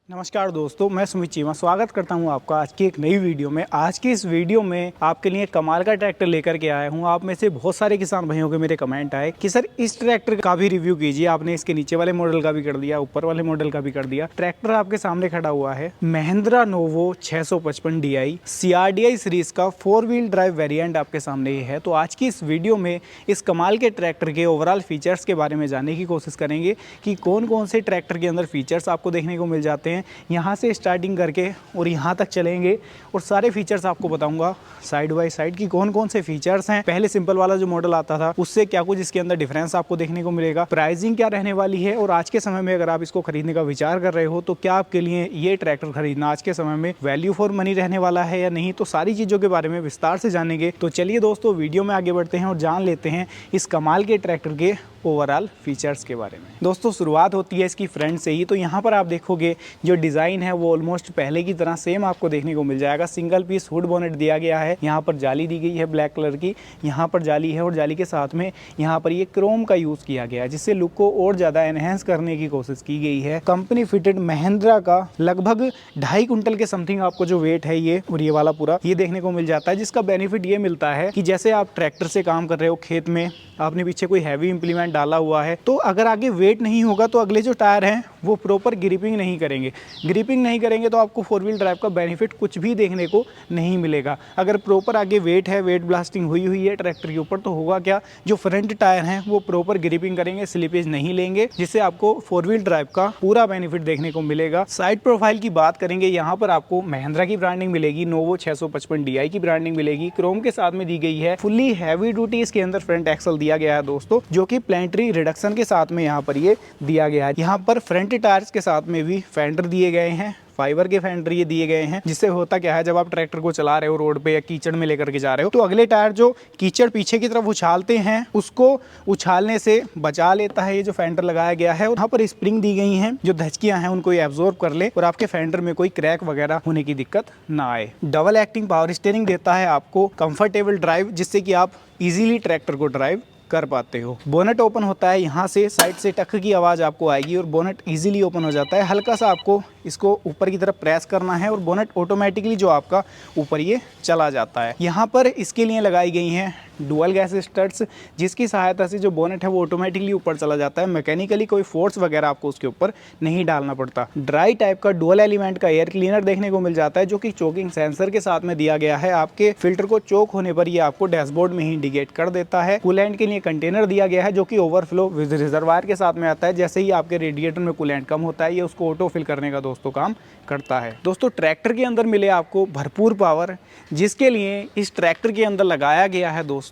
नमस्कार दोस्तों, मैं सुमित चीमा स्वागत करता हूं आपका आज की एक नई वीडियो में। आज की इस वीडियो में आपके लिए कमाल का ट्रैक्टर लेकर के आया हूं। आप में से बहुत सारे किसान भाइयों के मेरे कमेंट आए कि सर इस ट्रैक्टर का भी रिव्यू कीजिए। आपने इसके नीचे वाले मॉडल का भी कर दिया, ऊपर वाले मॉडल का भी कर दिया। ट्रैक्टर आपके सामने खड़ा हुआ है Mahindra novo 655 DI CRDI series का 4 व्हील ड्राइव वेरिएंट आपके सामने ये है। तो आज की इस वीडियो में इस कमाल के ट्रैक्टर के ओवरऑल फीचर्स के बारे में जानने की कोशिश करेंगे कि कौन कौन से ट्रैक्टर के अंदर फीचर्स आपको देखने को मिल जाते हैं। यहाँ से स्टार्टिंग करके और यहाँ तक चलेंगे और सारे फीचर्स आपको बताऊंगा साइड बाय साइड कि कौन कौन से फीचर्स हैं। पहले सिंपल वाला जो मॉडल आता था उससे क्या कुछ इसके अंदर डिफरेंस आपको देखने को मिलेगा, प्राइसिंग क्या रहने वाली है, और आज के समय में अगर आप इसको खरीदने का विचार कर रहे हो तो क्या आपके लिए ये ट्रैक्टर खरीदना आज के समय में वैल्यू फॉर मनी रहने वाला है या नहीं। तो सारी चीज़ों के बारे में विस्तार से जानेंगे। तो चलिए दोस्तों, वीडियो में आगे बढ़ते हैं और जान लेते हैं इस कमाल के ट्रैक्टर के ओवरऑल फीचर्स के बारे में। दोस्तों शुरुआत होती है इसकी फ्रंट से ही। तो यहाँ पर आप देखोगे जो डिज़ाइन है वो ऑलमोस्ट पहले की तरह सेम आपको देखने को मिल जाएगा। सिंगल पीस हुड बोनेट दिया गया है, यहाँ पर जाली दी गई है ब्लैक कलर की, यहाँ पर जाली है और जाली के साथ में यहाँ पर ये क्रोम का यूज़ किया गया है जिससे लुक को और ज़्यादा एनहेंस करने की कोशिश की गई है। कंपनी फिटेड महिंद्रा का लगभग 2.5 कुंटल के समथिंग आपको जो वेट है ये और ये वाला पूरा ये देखने को मिल जाता है, जिसका बेनिफिट ये मिलता है कि जैसे आप ट्रैक्टर से काम कर रहे हो, खेत में आपने पीछे कोई हैवी इंप्लीमेंट डाला हुआ है, तो अगर आगे वेट नहीं होगा तो अगले जो टायर हैं वो प्रॉपर ग्रिपिंग नहीं करेंगे। ग्रिपिंग नहीं करेंगे तो आपको 4 व्हील ड्राइव का बेनिफिट कुछ भी देखने को नहीं मिलेगा। अगर प्रॉपर आगे वेट है, वेट ब्लास्टिंग हुई है ट्रैक्टर के ऊपर, तो होगा क्या, जो फ्रंट टायर हैं वो प्रॉपर ग्रिपिंग करेंगे, स्लिपेज नहीं लेंगे, जिससे आपको 4 व्हील ड्राइव का पूरा बेनिफिट देखने को मिलेगा। साइड प्रोफाइल की बात करेंगे, यहाँ पर आपको महिंद्रा की ब्रांडिंग मिलेगी, नोवो 655 DI की ब्रांडिंग मिलेगी, क्रोम के साथ में दी गई है। फुल्ली हैवी ड्यूटी इसके अंदर फ्रंट एक्सल दिया गया है दोस्तों, जो कि प्लेंट्री रिडक्शन के साथ में यहाँ पर ये दिया गया है। यहाँ पर फ्रंट टायर्स के साथ में भी फेंडर दिए गए हैं, फाइबर के फेंडर ये दिए गए हैं, जिससे होता क्या है, जब आप ट्रैक्टर को चला रहे हो रोड पे या कीचड़ में लेकर के जा रहे हो तो अगले टायर जो कीचड़ पीछे की तरफ उछालते हैं उसको उछालने से बचा लेता है ये जो फेंडर लगाया गया है। और यहाँ पर स्प्रिंग दी गई हैं जो धचकियां हैं उनको एब्जॉर्ब कर ले और आपके फेंडर में कोई क्रैक वगैरह होने की दिक्कत ना आए। डबल एक्टिंग पावर स्टीयरिंग देता है आपको कंफर्टेबल ड्राइव, जिससे कि आप इजीली ट्रैक्टर को ड्राइव कर पाते हो। बोनेट ओपन होता है, यहाँ से साइड से टक की आवाज़ आपको आएगी और बोनेट इजीली ओपन हो जाता है। हल्का सा आपको इसको ऊपर की तरफ प्रेस करना है और बोनेट ऑटोमेटिकली जो आपका ऊपर ये चला जाता है। यहाँ पर इसके लिए लगाई गई हैं डुअल गैस स्टड्स, जिसकी सहायता से जो बोनेट है वो ऑटोमेटिकली ऊपर चला जाता है। मैकेनिकली कोई फोर्स वगैरह आपको उसके ऊपर नहीं डालना पड़ता। ड्राई टाइप का डुअल एलिमेंट का एयर क्लीनर देखने को मिल जाता है, जो कि चोकिंग सेंसर के साथ में दिया गया है। आपके फिल्टर को चोक होने पर ये आपको डैशबोर्ड में ही इंडिकेट कर देता है। कूलेंट के लिए कंटेनर दिया गया है जो कि ओवरफ्लो विद रिजर्वायर के साथ में आता है। जैसे ही आपके रेडिएटर में कूलेंट कम होता है ये उसको ऑटो फिल करने का दोस्तों काम करता है। दोस्तों ट्रैक्टर के अंदर मिले आपको भरपूर पावर, जिसके लिए इस ट्रैक्टर के अंदर लगाया गया है दोस्तों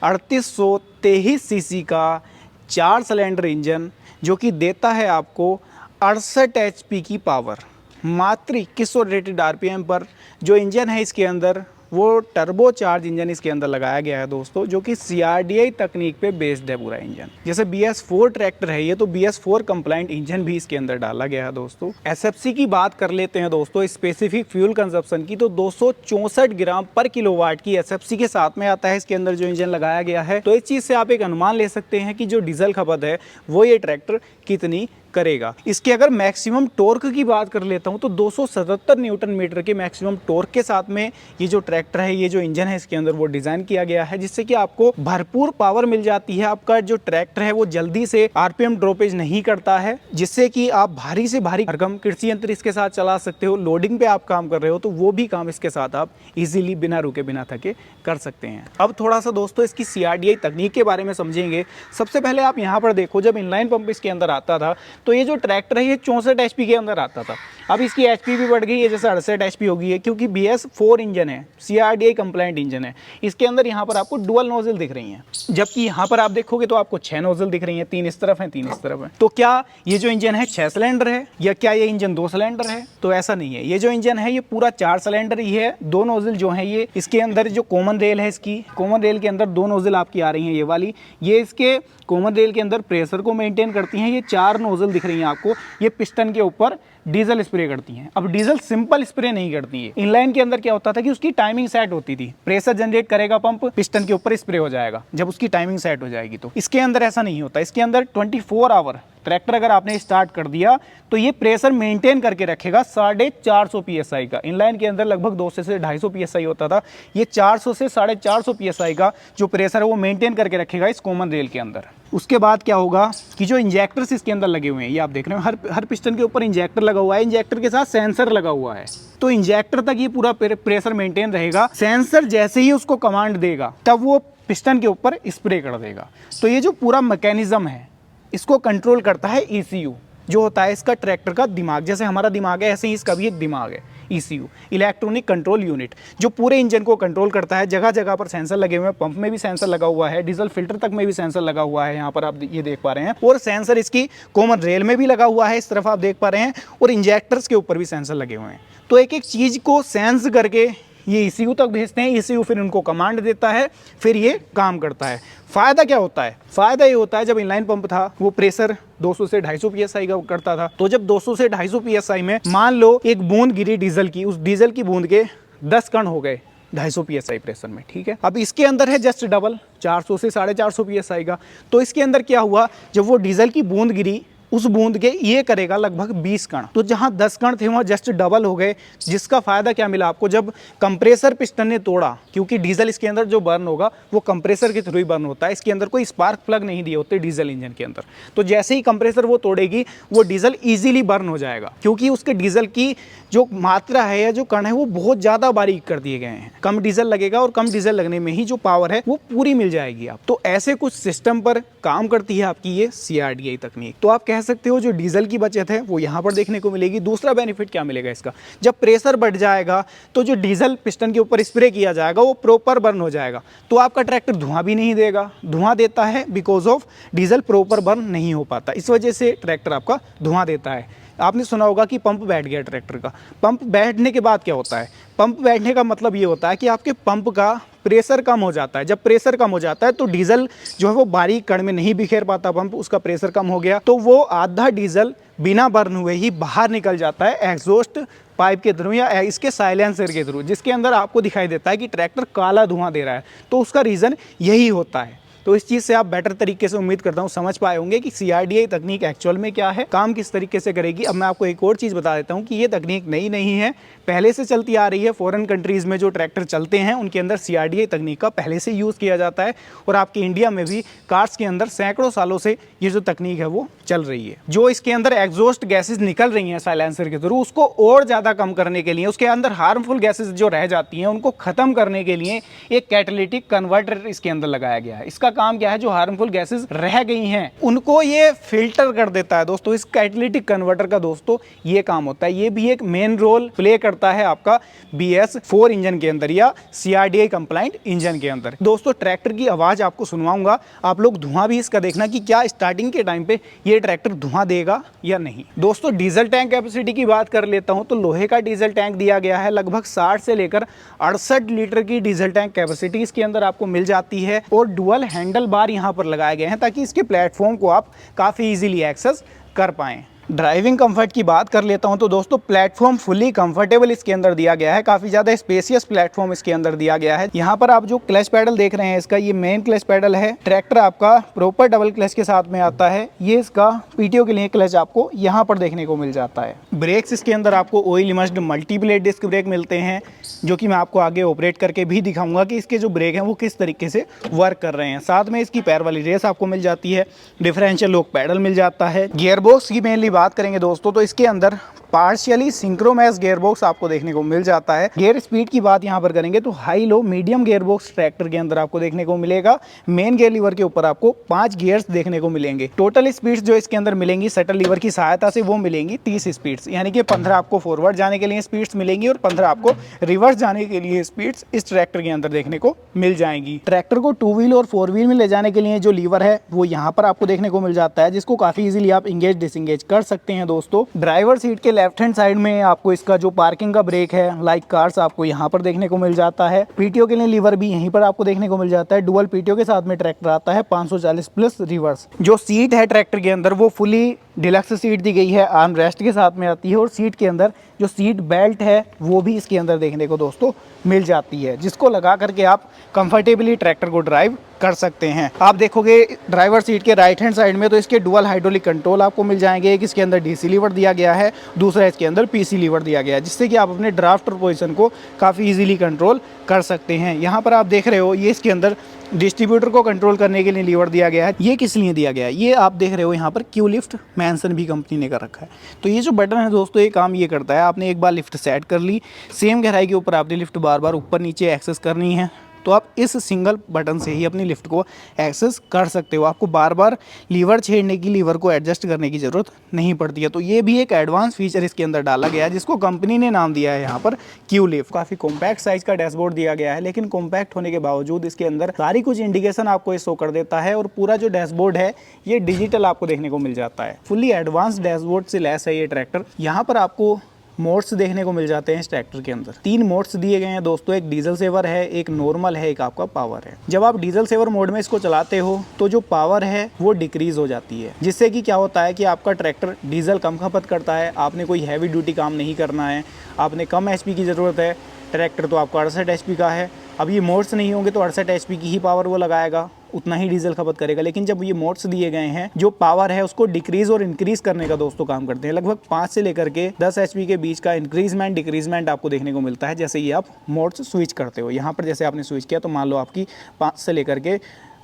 3823 सीसी का 4 सिलेंडर इंजन, जो कि देता है आपको 68 HP की पावर। मात्र 2100 रेटेड RPM पर जो इंजन है इसके अंदर वो टर्बो चार्ज इंजन इसके अंदर लगाया गया है दोस्तों, जो कि CRDI तकनीक पे बेस्ड है पूरा इंजन। जैसे BS4 ट्रैक्टर है ये, तो BS4 कंप्लाइंट इंजन भी इसके अंदर डाला गया है दोस्तों। SFC की बात कर लेते हैं दोस्तों, स्पेसिफिक फ्यूल कंजप्शन की, तो 264 ग्राम पर किलोवाट की SFC के साथ में आता है इसके अंदर जो इंजन लगाया गया है। तो इस चीज़ से आप एक अनुमान ले सकते हैं कि जो डीजल खपत है वो ये ट्रैक्टर कितनी करेगा। इसके अगर मैक्सिमम टॉर्क की बात कर लेता हूं तो 277 न्यूटन मीटर के मैक्सिमम टॉर्क के साथ में ये जो ट्रैक्टर है, ये जो इंजन है इसके अंदर वो डिजाइन किया गया है, जिससे कि आपको भरपूर पावर मिल जाती है। आपका जो ट्रैक्टर है वो जल्दी से RPM ड्रॉपेज नहीं करता है, जिससे कि आप भारी से भारी भरकम कृषि यंत्र इसके साथ चला सकते हो। लोडिंग पे आप काम कर रहे हो तो वो भी काम इसके साथ आप इजीली बिना रुके बिना थके कर सकते हैं। अब थोड़ा सा दोस्तों इसकी CRDI तकनीक के बारे में समझेंगे। सबसे पहले आप यहाँ पर देखो, जब इनलाइन पंप इसके अंदर आता था तो ये जो ट्रैक्टर है ये 64 HP के अंदर आता था। अब इसकी HP भी बढ़ गई है, जैसे 68 HP हो गई है, क्योंकि BS4 इंजन है, CRDI कंप्लाइंट इंजन है। इसके अंदर यहाँ पर आपको डुअल नोजल दिख रही हैं, जबकि यहाँ पर आप देखोगे तो आपको 6 नोजल दिख रही हैं, 3 इस तरफ हैं 3 इस तरफ हैं। तो क्या ये जो इंजन है 6 सिलेंडर है या क्या ये इंजन 2 सिलेंडर है? तो ऐसा नहीं है। ये जो इंजन है ये पूरा 4 सिलेंडर ही है। 2 नोजल जो है ये इसके अंदर जो कॉमन रेल है, इसकी कॉमन रेल के अंदर 2 नोजल आपकी आ रही हैं, ये वाली, ये इसके कॉमन रेल के अंदर प्रेशर को मेंटेन करती हैं। ये 4 नोजल दिख रही हैं आपको, ये पिस्टन के ऊपर डीजल स्प्रे करती हैं। अब डीजल सिंपल स्प्रे नहीं करती है। इनलाइन के अंदर क्या होता था कि उसकी टाइमिंग सेट होती थी, प्रेशर जनरेट करेगा पंप, पिस्टन के ऊपर स्प्रे हो जाएगा जब उसकी टाइमिंग सेट हो जाएगी। तो इसके अंदर ऐसा नहीं होता, इसके अंदर 24 आवर ट्रैक्टर अगर आपने स्टार्ट कर दिया तो ये प्रेशर मेंटेन करके रखेगा 450 पीएसआई का। इनलाइन के अंदर लगभग 200 से 250 पीएसआई होता था, ये 400 से 450 पीएसआई का जो प्रेशर है वो मेंटेन करके रखेगा इस कॉमन रेल के अंदर। उसके बाद क्या होगा कि जो इंजेक्टर्स इसके अंदर लगे हुए हैं, ये आप देख रहे हो हर पिस्टन के ऊपर इंजेक्टर लगा हुआ है, इंजेक्टर के साथ सेंसर लगा हुआ है। तो इंजेक्टर तक ये पूरा प्रेशर मेंटेन रहेगा, सेंसर जैसे ही उसको कमांड देगा तब वो पिस्टन के ऊपर स्प्रे कर देगा। तो ये जो पूरा मैकेनिज्म है इसको कंट्रोल करता है ECU, जो होता है इसका ट्रैक्टर का दिमाग। जैसे हमारा दिमाग है ऐसे ही इसका भी एक दिमाग है, ECU, इलेक्ट्रॉनिक कंट्रोल यूनिट, जो पूरे इंजन को कंट्रोल करता है। जगह जगह पर सेंसर लगे हुए हैं, पंप में भी सेंसर लगा हुआ है, डीजल फिल्टर तक में भी सेंसर लगा हुआ है, यहाँ पर आप ये देख पा रहे हैं। और सेंसर इसकी कॉमन रेल में भी लगा हुआ है, इस तरफ आप देख पा रहे हैं, और इंजेक्टर्स के ऊपर भी सेंसर लगे हुए हैं। तो एक एक चीज़ को सेंस करके ये ECU तक भेजते हैं, ECU फिर उनको कमांड देता है, फिर ये काम करता है। फ़ायदा क्या होता है? फ़ायदा ये होता है जब इनलाइन पंप था वो प्रेशर 200 से 250 पीएसआई का करता था। तो जब 200 से 250 पीएसआई में मान लो एक बूंद गिरी डीजल की, उस डीजल की बूंद के 10 कण हो गए 250 पीएसआई प्रेशर में, ठीक है। अब इसके अंदर है जस्ट डबल 400 से 450 पीएसआई का। तो इसके अंदर क्या हुआ, जब वो डीजल की बूंद गिरी उस बूंद के ये करेगा लगभग 20 कण। तो जहां 10 कण थे वहां जस्ट डबल हो गए, जिसका फायदा क्या मिला आपको, जब कंप्रेसर पिस्टन ने तोड़ा, क्योंकि डीजल इसके अंदर जो बर्न होगा वो कंप्रेसर के थ्रू ही बर्न होता है, इसके अंदर कोई स्पार्क प्लग नहीं दिए होते डीजल इंजन के अंदर। तो जैसे ही कंप्रेसर वो तोड़ेगी वो डीजल ईजिली बर्न हो जाएगा, क्योंकि उसके डीजल की जो मात्रा है या जो कण है वो बहुत ज़्यादा बारीक कर दिए गए हैं। कम डीजल लगेगा और कम डीजल लगने में ही जो पावर है वो पूरी मिल जाएगी आप। तो ऐसे कुछ सिस्टम पर काम करती है आपकी ये CRDI तकनीक। तो आप कह सकते हो जो डीजल की बचत है वो यहाँ पर देखने को मिलेगी। दूसरा बेनिफिट क्या मिलेगा इसका, जब प्रेशर बढ़ जाएगा तो जो डीजल पिस्टन के ऊपर स्प्रे किया जाएगा वो प्रॉपर बर्न हो जाएगा। तो आपका ट्रैक्टर धुआं भी नहीं देगा, धुआं देता है because of diesel proper burn नहीं हो पाता, इस वजह से ट्रैक्टर आपका धुआं देता है। आपने सुना होगा कि पंप बैठ गया ट्रैक्टर का। पंप बैठने के बाद क्या होता है, पंप बैठने का मतलब ये होता है कि आपके पंप का प्रेशर कम हो जाता है। जब प्रेशर कम हो जाता है तो डीजल जो है वो बारीक कण में नहीं बिखेर पाता पंप, उसका प्रेशर कम हो गया तो वो आधा डीजल बिना बर्न हुए ही बाहर निकल जाता है एग्जॉस्ट पाइप के थ्रू या इसके साइलेंसर के थ्रू, जिसके अंदर आपको दिखाई देता है कि ट्रैक्टर काला धुआं दे रहा है। तो उसका रीज़न यही होता है। तो इस चीज़ से आप बेटर तरीके से उम्मीद करता हूँ समझ पाए होंगे कि CRDI तकनीक एक्चुअल में क्या है, काम किस तरीके से करेगी। अब मैं आपको एक और चीज़ बता देता हूँ कि ये तकनीक नई नहीं है, पहले से चलती आ रही है। फॉरेन कंट्रीज़ में जो ट्रैक्टर चलते हैं उनके अंदर CRDI तकनीक का पहले से यूज़ किया जाता है, और आपके इंडिया में भी कार्स के अंदर सैकड़ों सालों से ये जो तकनीक है वो चल रही है। जो इसके अंदर एग्जॉस्ट गैसेज निकल रही हैं साइलेंसर के थ्रू, उसको और ज़्यादा कम करने के लिए, उसके अंदर हार्मफुल गैसेज जो रह जाती हैं उनको ख़त्म करने के लिए एक कैटालिटिक कन्वर्टर इसके अंदर लगाया गया है। इसका काम क्या है, जो हार्मफुल गैसेस रह गई हैं उनको ये फिल्टर कर देता है। दोस्तों इस कैटालिटिक कन्वर्टर का दोस्तों ये काम होता है, ये भी एक मेन रोल प्ले करता है आपका BS4 इंजन के अंदर या CRDI कंप्लाइंट इंजन के अंदर। दोस्तों ट्रैक्टर की आवाज़ आपको सुनवाऊंगा, आप लोग धुआं भी इसका देखना कि क्या स्टार्टिंग के टाइम पे ये ट्रैक्टर धुआं देगा या नहीं। दोस्तों डीजल टैंक कैपेसिटी की बात कर लेता हूं तो लोहे का डीजल टैंक दिया गया है, लगभग 60 से लेकर 68 लीटर की डीजल टैंक कैपेसिटी इसके अंदर आपको मिल जाती है, और डुअल हैंडल बार यहाँ पर लगाए गए हैं ताकि इसके प्लेटफॉर्म को आप काफ़ी इजीली एक्सेस कर पाएं। ड्राइविंग कंफर्ट की बात कर लेता हूं तो दोस्तों प्लेटफॉर्म फुली कंफर्टेबल इसके अंदर दिया गया है, काफ़ी ज़्यादा स्पेसियस प्लेटफॉर्म इसके अंदर दिया गया है। यहाँ पर आप जो क्लच पैडल देख रहे हैं इसका ये मेन क्लच पैडल है। ट्रैक्टर आपका प्रॉपर डबल क्लच के साथ में आता है, ये इसका PTO के लिए क्लच आपको यहाँ पर देखने को मिल जाता है। ब्रेक्स इसके अंदर आपको oil immersed multi blade disc brake मिलते हैं, जो कि मैं आपको आगे ऑपरेट करके भी दिखाऊंगा कि इसके जो ब्रेक हैं वो किस तरीके से वर्क कर रहे हैं। साथ में इसकी पैर वाली रेस आपको मिल जाती है, डिफरेंशियल लॉक पैडल मिल जाता है। गियरबॉक्स की मेनली बात करेंगे दोस्तों तो इसके अंदर पार्शियली सिंक्रोमैस गियरबॉक्स आपको देखने को मिल जाता है। गियर स्पीड की बात यहाँ पर करेंगे तो high low medium gearbox tractor के अंदर आपको देखने को मिलेगा। मेन गियर लीवर के ऊपर आपको 5 गियर्स देखने को मिलेंगे। टोटल स्पीड्स जो इसके अंदर मिलेंगी शटल लीवर की सहायता से वो मिलेंगी 30 स्पीड्स, यानी कि 15 आपको फॉरवर्ड जाने के लिए स्पीड्स मिलेंगी और 15 आपको रिवर्स जाने के लिए स्पीड्स इस ट्रैक्टर के अंदर देखने को मिल जाएंगी। ट्रैक्टर को 2 व्हील और 4 व्हील में ले जाने के लिए जो लीवर है वो यहाँ पर आपको देखने को मिल जाता है, जिसको काफी इजीली आप इंगेज डिसंगेज कर सकते हैं। दोस्तों ड्राइवर सीट के लेफ्ट हैंड साइड में आपको इसका जो पार्किंग का ब्रेक है लाइक कार्स आपको यहाँ पर देखने को मिल जाता है। PTO के लिए लीवर भी यहीं पर आपको देखने को मिल जाता है। डुअल PTO के साथ में ट्रैक्टर आता है 540 प्लस रिवर्स। जो सीट है ट्रैक्टर के अंदर वो फुली डिलक्स सीट दी गई है, आर्म रेस्ट के साथ में आती है और सीट के अंदर जो सीट बेल्ट है वो भी इसके अंदर देखने को दोस्तों मिल जाती है, जिसको लगा करके आप कंफर्टेबली ट्रैक्टर को ड्राइव कर सकते हैं। आप देखोगे ड्राइवर सीट के राइट हैंड साइड में तो इसके डुअल हाइड्रोलिक कंट्रोल आपको मिल जाएंगे। एक इसके अंदर डीसी लीवर दिया गया है, दूसरा इसके अंदर पीसी लीवर दिया गया है, जिससे कि आप अपने ड्राफ्ट और पोजीशन को काफ़ी इजीली कंट्रोल कर सकते हैं। यहाँ पर आप देख रहे हो ये इसके अंदर डिस्ट्रीब्यूटर को कंट्रोल करने के लिए लीवर दिया गया है। ये किस लिए दिया गया है, ये आप देख रहे हो यहाँ पर क्यू लिफ्ट मेंशन भी कंपनी ने कर रखा है। तो ये जो बटन है दोस्तों, ये काम ये करता है, आपने एक बार लिफ्ट सेट कर ली, सेम गहराई के ऊपर आपने लिफ्ट बार बार ऊपर नीचे एक्सेस करनी है, तो आप इस सिंगल बटन से ही अपनी लिफ्ट को एक्सेस कर सकते हो। आपको बार बार लीवर छेड़ने की, लीवर को एडजस्ट करने की ज़रूरत नहीं पड़ती है। तो ये भी एक एडवांस फीचर इसके अंदर डाला गया है, जिसको कंपनी ने नाम दिया है यहाँ पर क्यू लिफ्ट। काफ़ी कॉम्पैक्ट साइज़ का डैशबोर्ड दिया गया है, लेकिन कॉम्पैक्ट होने के बावजूद इसके अंदर सारी कुछ इंडिकेशन आपको ये शो कर देता है और पूरा जो डैशबोर्ड है ये डिजिटल आपको देखने को मिल जाता है। फुल्ली एडवांस डैशबोर्ड से लैस है ये ट्रैक्टर। यहाँ पर आपको मोड्स देखने को मिल जाते हैं इस ट्रैक्टर के अंदर। 3 मोड्स दिए गए हैं दोस्तों, एक डीजल सेवर है, एक नॉर्मल है, एक आपका पावर है। जब आप डीजल सेवर मोड में इसको चलाते हो तो जो पावर है वो डिक्रीज हो जाती है, जिससे कि क्या होता है कि आपका ट्रैक्टर डीजल कम खपत करता है। आपने कोई हैवी ड्यूटी काम नहीं करना है, आपने कम एचपी की ज़रूरत है, ट्रैक्टर तो आपका 68 एचपी का है। अब ये मोड्स नहीं होंगे तो 68 एचपी की ही पावर वो लगाएगा, उतना ही डीजल खपत करेगा। लेकिन जब ये मोड्स दिए गए हैं, जो पावर है उसको डिक्रीज और इंक्रीज करने का दोस्तों काम करते हैं। लगभग 5 से लेकर के 10 एचपी के बीच का इंक्रीजमेंट डिक्रीजमेंट आपको देखने को मिलता है जैसे ये आप मोड्स स्विच करते हो। यहाँ पर जैसे आपने स्विच किया तो मान लो आपकी 5 से लेकर के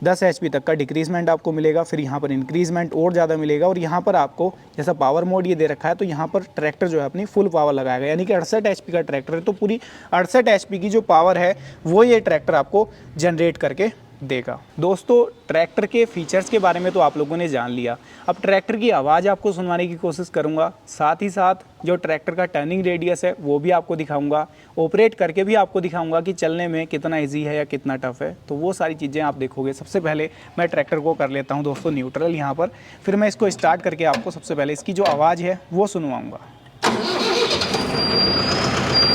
10 एचपी तक का डिक्रीजमेंट आपको मिलेगा, फिर यहाँ पर इंक्रीजमेंट और ज़्यादा मिलेगा। और यहाँ पर आपको जैसा पावर मोड ये दे रखा है तो यहाँ पर ट्रैक्टर जो है अपनी फुल पावर लगाएगा, यानी कि 68 एचपी का ट्रैक्टर है तो पूरी 68 एचपी की जो पावर है वो ये ट्रैक्टर आपको जनरेट करके देगा। दोस्तों ट्रैक्टर के फीचर्स के बारे में तो आप लोगों ने जान लिया, अब ट्रैक्टर की आवाज़ आपको सुनवाने की कोशिश करूंगा, साथ ही साथ जो ट्रैक्टर का टर्निंग रेडियस है वो भी आपको दिखाऊंगा, ऑपरेट करके भी आपको दिखाऊंगा कि चलने में कितना इजी है या कितना टफ है। तो वो सारी चीज़ें आप देखोगे। सबसे पहले मैं ट्रैक्टर को कर लेता हूँ दोस्तों न्यूट्रल यहाँ पर, फिर मैं इसको स्टार्ट करके आपको सबसे पहले इसकी जो आवाज़ है वो सुनवाऊँगा।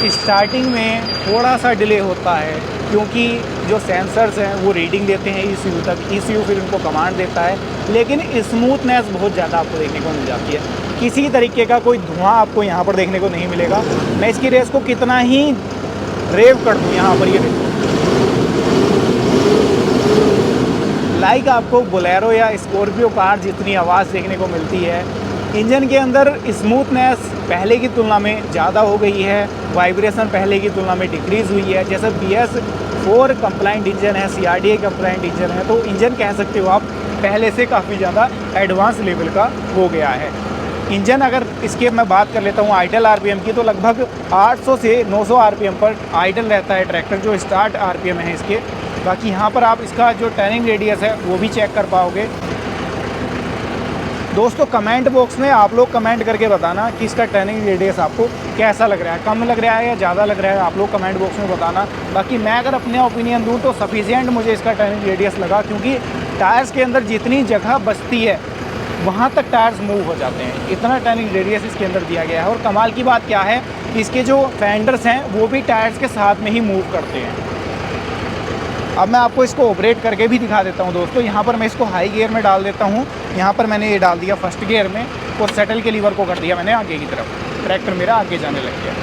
स्टार्टिंग में थोड़ा सा डिले होता है क्योंकि जो सेंसर्स हैं वो रीडिंग देते हैं ECU तक, ECU फिर उनको कमांड देता है, लेकिन स्मूथनेस बहुत ज़्यादा आपको देखने को मिल जाती है। किसी तरीके का कोई धुआं आपको यहाँ पर देखने को नहीं मिलेगा। मैं इसकी रेस को कितना ही रेव कर दूँ, यहाँ पर ये देखो लाइक आपको बोलेरो या स्कॉर्पियो कार जितनी आवाज़ देखने को मिलती है। इंजन के अंदर स्मूथनेस पहले की तुलना में ज़्यादा हो गई है, वाइब्रेशन पहले की तुलना में डिक्रीज़ हुई है। जैसे BS4 कंप्लाइंट इंजन है, CRDA कंप्लाइंट इंजन है, तो इंजन कह सकते हो आप पहले से काफ़ी ज़्यादा एडवांस लेवल का हो गया है। इंजन अगर इसके मैं बात कर लेता हूँ आइडल RPM की, तो लगभग 800 से 900 RPM पर आइडल रहता है ट्रैक्टर, जो स्टार्ट RPM है इसके। बाकी यहाँ पर आप इसका जो टर्निंग रेडियस है वो भी चेक कर पाओगे। दोस्तों कमेंट बॉक्स में आप लोग कमेंट करके बताना कि इसका टर्निंग रेडियस आपको कैसा लग रहा है, कम लग रहा है या ज़्यादा लग रहा है, आप लोग कमेंट बॉक्स में बताना। बाकी मैं अगर अपने ओपिनियन दूँ तो सफिशिएंट मुझे इसका टर्निंग रेडियस लगा, क्योंकि टायर्स के अंदर जितनी जगह बचती है वहाँ तक टायर्स मूव हो जाते हैं, इतना टर्निंग रेडियस इसके अंदर दिया गया है। और कमाल की बात क्या है, इसके जो फेंडर्स हैं वो भी टायर्स के साथ में ही मूव करते हैं। अब मैं आपको इसको ऑपरेट करके भी दिखा देता हूं दोस्तों। यहाँ पर मैं इसको हाई गियर में डाल देता हूं। यहाँ पर मैंने ये डाल दिया फर्स्ट गियर में और सेटल के लीवर को कर दिया मैंने आगे की तरफ, ट्रैक्टर मेरा आगे जाने लग गया।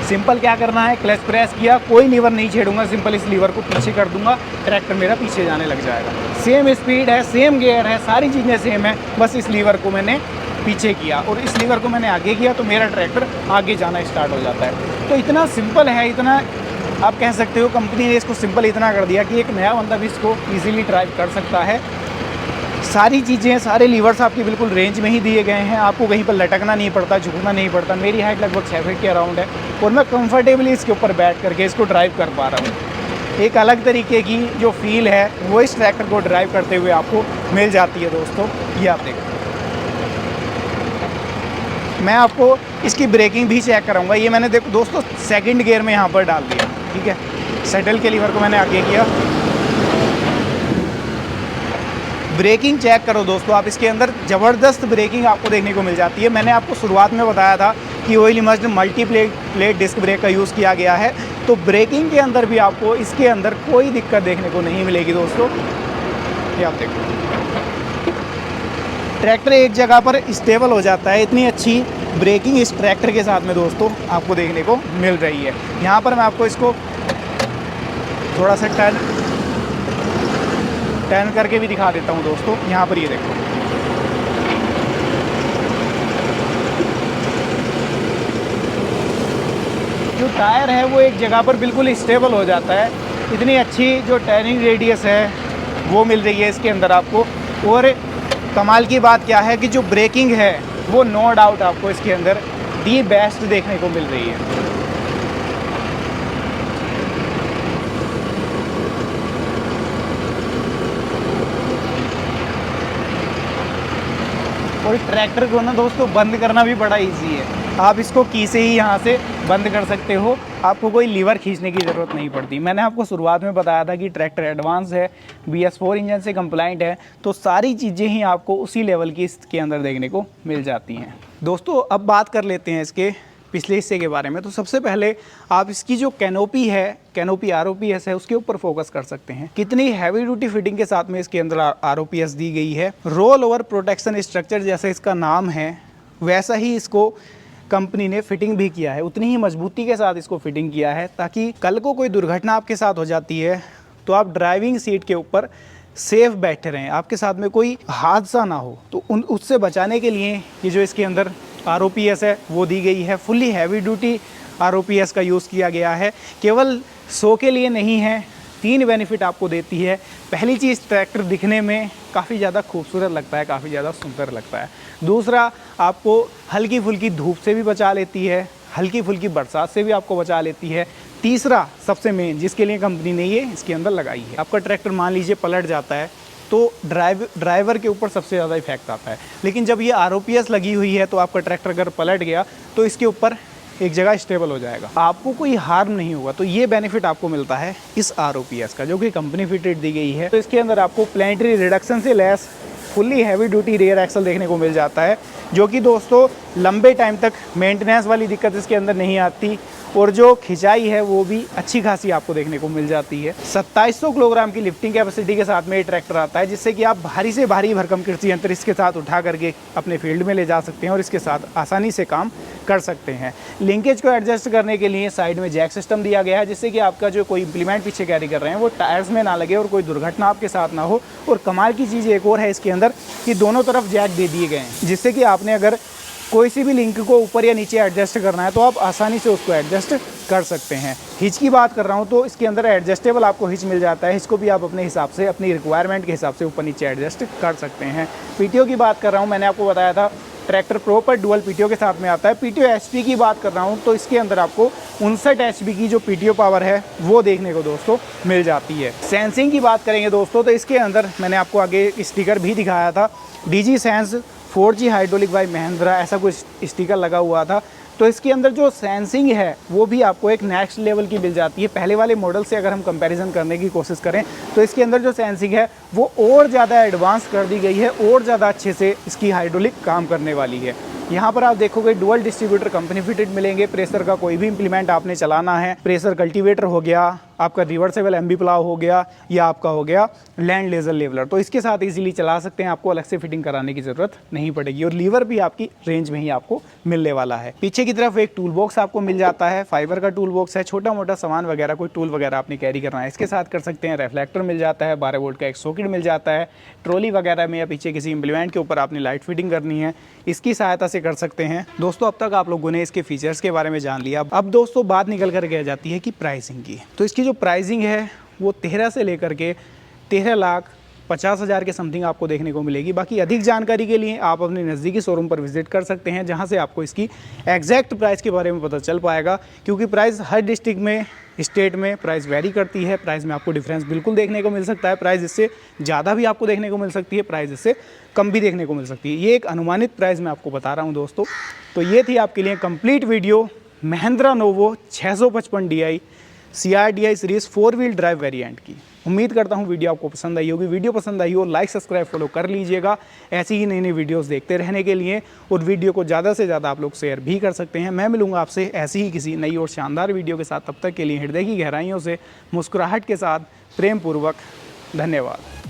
सिंपल क्या करना है, क्लच प्रेस किया, कोई लीवर नहीं छेड़ूंगा, सिंपल इस लीवर को पीछे कर दूंगा, ट्रैक्टर मेरा पीछे जाने लग जाएगा। सेम स्पीड है, सेम गियर है, सारी चीज़ें सेम है, बस इस लीवर को मैंने पीछे किया और इस लीवर को मैंने आगे किया तो मेरा ट्रैक्टर आगे जाना स्टार्ट हो जाता है। तो इतना सिंपल है, इतना आप कह सकते हो कंपनी ने इसको सिंपल इतना कर दिया कि एक नया बंदा भी इसको ईजिली ड्राइव कर सकता है। सारी चीज़ें, सारे लीवर्स आपके बिल्कुल रेंज में ही दिए गए हैं, आपको कहीं पर लटकना नहीं पड़ता, झुकना नहीं पड़ता। मेरी हाइट लगभग 6 फीट के अराउंड है और मैं कंफर्टेबली इसके ऊपर बैठ करके इसको ड्राइव कर पा रहा हूँ। एक अलग तरीके की जो फील है वो इस ट्रैक्टर को ड्राइव करते हुए आपको मिल जाती है दोस्तों। ये आप देखो, मैं आपको इसकी ब्रेकिंग भी चेक कराऊंगा। ये मैंने देखो दोस्तों सेकंड गियर में यहाँ पर डाल दिया, ठीक है, सेटल के लीवर को मैंने आगे किया। ब्रेकिंग चेक करो दोस्तों, आप इसके अंदर ज़बरदस्त ब्रेकिंग आपको देखने को मिल जाती है। मैंने आपको शुरुआत में बताया था कि oil immersed multi plate disc brake का यूज़ किया गया है, तो ब्रेकिंग के अंदर भी आपको इसके अंदर कोई दिक्कत देखने को नहीं मिलेगी दोस्तों। ये आप देखो, ट्रैक्टर एक जगह पर स्टेबल हो जाता है। इतनी अच्छी ब्रेकिंग इस ट्रैक्टर के साथ में दोस्तों आपको देखने को मिल रही है। यहाँ पर मैं आपको इसको थोड़ा सा टर्न करके भी दिखा देता हूँ दोस्तों। यहाँ पर ये देखो, जो टायर है वो एक जगह पर बिल्कुल स्टेबल हो जाता है। इतनी अच्छी जो टर्निंग रेडियस है वो मिल रही है इसके अंदर आपको। और कमाल की बात क्या है कि जो ब्रेकिंग है वो नो डाउट आपको इसके अंदर दी बेस्ट देखने को मिल रही है। और ट्रैक्टर को ना दोस्तों बंद करना भी बड़ा इजी है। आप इसको की से ही यहाँ से बंद कर सकते हो, आपको कोई लीवर खींचने की ज़रूरत नहीं पड़ती। मैंने आपको शुरुआत में बताया था कि ट्रैक्टर एडवांस है, BS4 इंजन से कंप्लाइंट है, तो सारी चीज़ें ही आपको उसी लेवल की इसके अंदर देखने को मिल जाती हैं। दोस्तों अब बात कर लेते हैं इसके पिछले हिस्से के बारे में। तो सबसे पहले आप इसकी जो कैनोपी है, कैनोपी ROPS है, उसके ऊपर फोकस कर सकते हैं। कितनी हैवी ड्यूटी फिटिंग के साथ में इसके अंदर ROPS दी गई है। रोल ओवर प्रोटेक्शन स्ट्रक्चर जैसे इसका नाम है वैसा ही इसको कंपनी ने फिटिंग भी किया है, उतनी ही मजबूती के साथ इसको फिटिंग किया है, ताकि कल को कोई दुर्घटना आपके साथ हो जाती है तो आप ड्राइविंग सीट के ऊपर सेफ बैठे रहें, आपके साथ में कोई हादसा ना हो। तो उससे बचाने के लिए ये जो इसके अंदर ROPS है वो दी गई है। फुल्ली हैवी ड्यूटी ROPS का यूज़ किया गया है। केवल 100 के लिए नहीं है, 3 बेनिफिट आपको देती है। पहली चीज़, ट्रैक्टर दिखने में काफ़ी ज़्यादा खूबसूरत लगता है, काफ़ी ज़्यादा सुंदर लगता है। दूसरा, आपको हल्की फुल्की धूप से भी बचा लेती है, हल्की फुल्की बरसात से भी आपको बचा लेती है। तीसरा, सबसे मेन जिसके लिए कंपनी ने ये इसके अंदर लगाई है, आपका ट्रैक्टर मान लीजिए पलट जाता है तो ड्राइवर के ऊपर सबसे ज़्यादा इफेक्ट आता है। लेकिन जब ये ROPS लगी हुई है तो आपका ट्रैक्टर अगर पलट गया तो इसके ऊपर एक जगह स्टेबल हो जाएगा, आपको कोई हार्म नहीं होगा। तो ये बेनिफिट आपको मिलता है इस ROPS का, जो कि कंपनी फिटेड दी गई है। तो इसके अंदर आपको प्लेनेटरी रिडक्शन से लेस fully heavy duty rear axle देखने को मिल जाता है, जो कि दोस्तों लंबे टाइम तक मेंटेनेंस वाली दिक्कत इसके अंदर नहीं आती। और जो खिंचाई है वो भी अच्छी खासी आपको देखने को मिल जाती है। 2700 किलोग्राम की लिफ्टिंग कैपेसिटी के साथ में ये ट्रैक्टर आता है, जिससे कि आप भारी से भारी भरकम कृषि यंत्र इसके साथ उठा करके अपने फील्ड में ले जा सकते हैं और इसके साथ आसानी से काम कर सकते हैं। लिंकेज को एडजस्ट करने के लिए साइड में जैक सिस्टम दिया गया है, जिससे कि आपका जो कोई इम्प्लीमेंट पीछे कैरी कर रहे हैं वो टायर्स में ना लगे और कोई दुर्घटना आपके साथ ना हो। और कमाल की चीज़ एक और है इसके अंदर कि दोनों तरफ जैक दे दिए गए हैं, जिससे कि आपने अगर कोई सी भी लिंक को ऊपर या नीचे एडजस्ट करना है तो आप आसानी से उसको एडजस्ट कर सकते हैं। हिच की बात कर रहा हूँ तो इसके अंदर एडजस्टेबल आपको हिच मिल जाता है। हिच को भी आप अपने हिसाब से, अपनी रिक्वायरमेंट के हिसाब से ऊपर नीचे एडजस्ट कर सकते हैं। PTO की बात कर रहा हूँ, मैंने आपको बताया था ट्रैक्टर प्रो पर डुअल PTO के साथ में आता है। PTO HP की बात कर रहा हूँ तो इसके अंदर आपको 59 HP की जो PTO पावर है वो देखने को दोस्तों मिल जाती है। सेंसिंग की बात करेंगे दोस्तों तो इसके अंदर मैंने आपको आगे स्टिकर भी दिखाया था, DG sense 4G hydraulic by Mahindra, ऐसा कुछ स्टिकर लगा हुआ था। तो इसके अंदर जो सेंसिंग है वो भी आपको एक नेक्स्ट लेवल की मिल जाती है। पहले वाले मॉडल से अगर हम कंपैरिजन करने की कोशिश करें तो इसके अंदर जो सेंसिंग है वो और ज़्यादा एडवांस कर दी गई है, और ज़्यादा अच्छे से इसकी हाइड्रोलिक काम करने वाली है। यहाँ पर आप देखोगे डुअल डिस्ट्रीब्यूटर कंपनी फिटेड मिलेंगे। प्रेशर का कोई भी इंप्लीमेंट आपने चलाना है, प्रेशर कल्टीवेटर हो गया, आपका रिवर्सेबल MB प्लाव हो गया, या आपका हो गया लैंड लेजर लेवलर, तो इसके साथ इजीली चला सकते हैं। आपको अलग से फिटिंग कराने की ज़रूरत नहीं पड़ेगी। और लीवर भी आपकी रेंज में ही आपको मिलने वाला है। पीछे की तरफ एक टूल बॉक्स आपको मिल जाता है, फाइबर का टूल बॉक्स है। छोटा मोटा सामान वगैरह, कोई टूल वगैरह आपने कैरी करना है इसके साथ कर सकते हैं। रिफ्लेक्टर मिल जाता है, 12 वोल्ट का एक सॉकेट मिल जाता है। ट्रॉली वगैरह में या पीछे किसी इम्प्लीमेंट के ऊपर आपने लाइट फिटिंग करनी है, इसकी सहायता से कर सकते हैं। दोस्तों अब तक आप लोगों ने इसके फीचर्स के बारे में जान लिया। अब दोस्तों बात निकल कर के जाती है कि प्राइसिंग की। तो इसकी जो प्राइसिंग है वो 13 से लेकर के 13,50,000 के समथिंग आपको देखने को मिलेगी। बाकी अधिक जानकारी के लिए आप अपने नज़दीकी शोरूम पर विजिट कर सकते हैं, जहां से आपको इसकी एग्जैक्ट प्राइस के बारे में पता चल पाएगा। क्योंकि प्राइस हर डिस्ट्रिक्ट में, स्टेट में प्राइस वेरी करती है। प्राइस में आपको डिफरेंस बिल्कुल देखने को मिल सकता है। प्राइस इससे ज़्यादा भी आपको देखने को मिल सकती है, प्राइस इससे कम भी देखने को मिल सकती है। ये एक अनुमानित प्राइस मैं आपको बता रहा हूँ दोस्तों। तो ये थी आपके लिए complete video Mahindra novo 655 DI CRDI series 4 wheel drive variant की। उम्मीद करता हूँ वीडियो आपको पसंद आई होगी। वीडियो पसंद आई हो लाइक सब्सक्राइब फॉलो कर लीजिएगा ऐसी ही नई नई वीडियोस देखते रहने के लिए। और वीडियो को ज़्यादा से ज़्यादा आप लोग शेयर भी कर सकते हैं। मैं मिलूंगा आपसे ऐसी ही किसी नई और शानदार वीडियो के साथ। तब तक के लिए हृदय की गहराइयों से मुस्कुराहट के साथ प्रेम पूर्वक धन्यवाद।